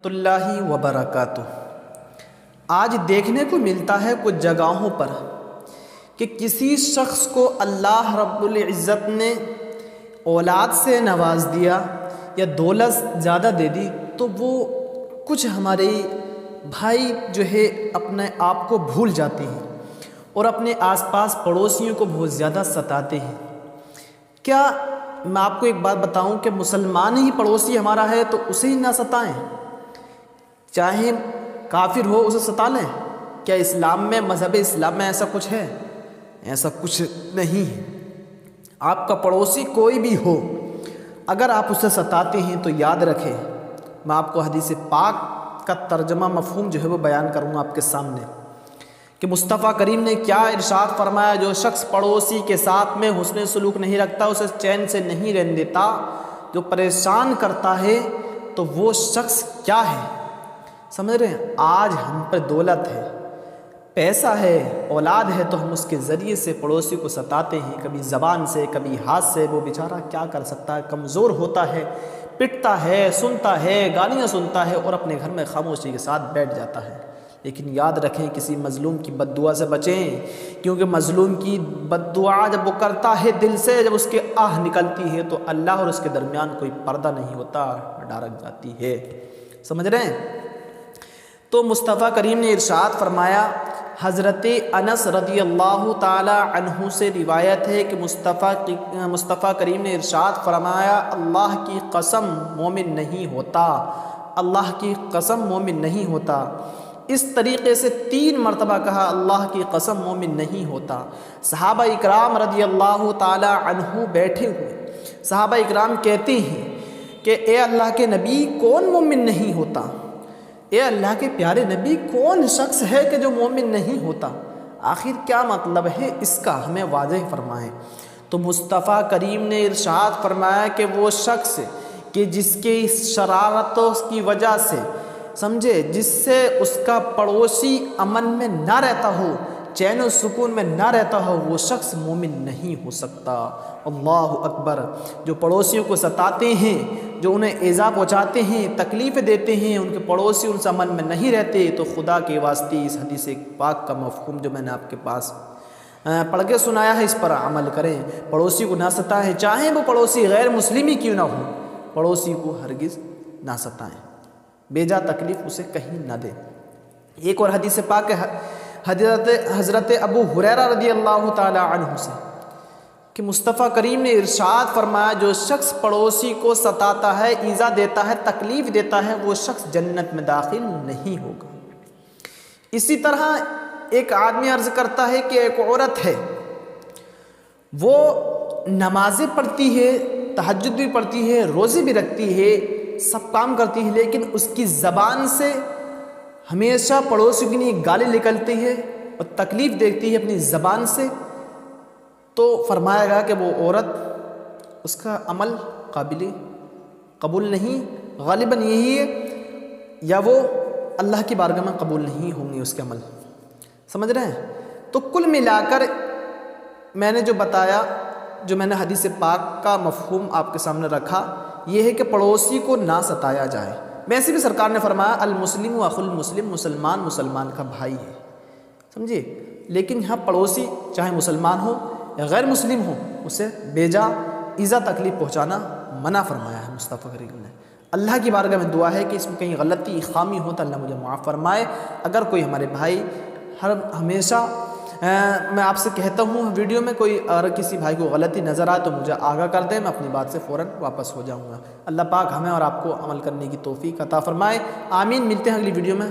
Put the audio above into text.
اللہ وبرکاتہ۔ آج دیکھنے کو ملتا ہے کچھ جگہوں پر کہ کسی شخص کو اللہ رب العزت نے اولاد سے نواز دیا یا دولت زیادہ دے دی تو وہ کچھ ہمارے بھائی جو ہے اپنے آپ کو بھول جاتے ہیں اور اپنے آس پاس پڑوسیوں کو بہت زیادہ ستاتے ہیں۔ کیا میں آپ کو ایک بات بتاؤں کہ مسلمان ہی پڑوسی ہمارا ہے تو اسے ہی نہ ستائیں؟ چاہے کافر ہو اسے ستا لیں؟ کیا اسلام میں، مذہب اسلام میں ایسا کچھ ہے؟ ایسا کچھ نہیں ہے۔ آپ کا پڑوسی کوئی بھی ہو، اگر آپ اسے ستاتے ہیں تو یاد رکھیں، میں آپ کو حدیث پاک کا ترجمہ مفہوم جو ہے وہ بیان کروں گا آپ کے سامنے کہ مصطفیٰ کریم نے کیا ارشاد فرمایا۔ جو شخص پڑوسی کے ساتھ میں حسن سلوک نہیں رکھتا، اسے چین سے نہیں رہنے دیتا، جو پریشان کرتا ہے، تو وہ شخص کیا ہے؟ سمجھ رہے ہیں؟ آج ہم پر دولت ہے، پیسہ ہے، اولاد ہے، تو ہم اس کے ذریعے سے پڑوسی کو ستاتے ہیں، کبھی زبان سے، کبھی ہاتھ سے۔ وہ بیچارہ کیا کر سکتا ہے؟ کمزور ہوتا ہے، پٹتا ہے، سنتا ہے، گالیاں سنتا ہے اور اپنے گھر میں خاموشی کے ساتھ بیٹھ جاتا ہے۔ لیکن یاد رکھیں، کسی مظلوم کی بد دعا سے بچیں، کیونکہ مظلوم کی بد دعا جب وہ کرتا ہے دل سے، جب اس کے آہ نکلتی ہے تو اللہ اور اس کے درمیان کوئی پردہ نہیں ہوتا، ڈھارک جاتی ہے۔ سمجھ رہے ہیں؟ تو مصطفیٰ کریم نے ارشاد فرمایا، حضرت انس رضی اللہ تعالی عنہ سے روایت ہے کہ مصطفیٰ کریم نے ارشاد فرمایا، اللہ کی قسم مومن نہیں ہوتا، اللہ کی قسم مومن نہیں ہوتا۔ اس طریقے سے 3 مرتبہ کہا، اللہ کی قسم مومن نہیں ہوتا۔ صحابہ اکرام رضی اللہ تعالی عنہ بیٹھے ہوئے، صحابہ اکرام کہتے ہیں کہ اے اللہ کے نبی، کون مومن نہیں ہوتا؟ اے اللہ کے پیارے نبی، کون شخص ہے کہ جو مومن نہیں ہوتا؟ آخر کیا مطلب ہے اس کا، ہمیں واضح فرمائیں۔ تو مصطفیٰ کریم نے ارشاد فرمایا کہ وہ شخص کہ جس کی شرارتوں کی وجہ سے، سمجھے، جس سے اس کا پڑوسی امن میں نہ رہتا ہو، چین و سکون میں نہ رہتا ہو، وہ شخص مومن نہیں ہو سکتا۔ اللہ اکبر۔ جو پڑوسیوں کو ستاتے ہیں، جو انہیں ایذا پہنچاتے ہیں، تکلیف دیتے ہیں، ان کے پڑوسی ان سے امن میں نہیں رہتے، تو خدا کے واسطے اس حدیث پاک کا مفہوم جو میں نے آپ کے پاس پڑھ کے سنایا ہے، اس پر عمل کریں۔ پڑوسی کو نہ ستائیں، چاہے وہ پڑوسی غیر مسلم ہی کیوں نہ ہو، پڑوسی کو ہرگز نہ ستائیں، بیجا تکلیف اسے کہیں نہ دیں۔ ایک اور حدیث پاک ہے حضرت ابو ہریرہ رضی اللہ تعالی عنہ سے کہ مصطفیٰ کریم نے ارشاد فرمایا، جو شخص پڑوسی کو ستاتا ہے، ایذا دیتا ہے، تکلیف دیتا ہے، وہ شخص جنت میں داخل نہیں ہوگا۔ اسی طرح ایک آدمی عرض کرتا ہے کہ ایک عورت ہے، وہ نمازیں پڑھتی ہے، تہجد بھی پڑھتی ہے، روزے بھی رکھتی ہے، سب کام کرتی ہے، لیکن اس کی زبان سے ہمیشہ پڑوسی کے لیے گالی نکلتی ہے اور تکلیف دیتی ہے اپنی زبان سے، تو فرمایا گیا کہ وہ عورت، اس کا عمل قابل قبول نہیں، غالباً یہی ہے، یا وہ اللہ کی بارگاہ میں قبول نہیں ہوں گے اس کے عمل۔ سمجھ رہے ہیں؟ تو کل ملا کر میں نے جو بتایا، جو میں نے حدیث پاک کا مفہوم آپ کے سامنے رکھا، یہ ہے کہ پڑوسی کو نہ ستایا جائے۔ ویسے بھی سرکار نے فرمایا، المسلم اخو المسلم، مسلمان مسلمان کا بھائی ہے، سمجھے؟ لیکن یہاں پڑوسی چاہے مسلمان ہو یا غیر مسلم ہو، اسے بیجا ایذا تکلیف پہنچانا منع فرمایا ہے مصطفیٰ کریم نے۔ اللہ کی بارگاہ میں دعا ہے کہ اس میں کہیں غلطی خامی ہو تو اللہ مجھے معاف فرمائے۔ اگر کوئی ہمارے بھائی ہمیشہ میں آپ سے کہتا ہوں، ویڈیو میں کوئی اگر کسی بھائی کو غلطی نظر آئے تو مجھے آگاہ کر دیں، میں اپنی بات سے فوراً واپس ہو جاؤں گا۔ اللہ پاک ہمیں اور آپ کو عمل کرنے کی توفیق عطا فرمائے، آمین۔ ملتے ہیں اگلی ویڈیو میں۔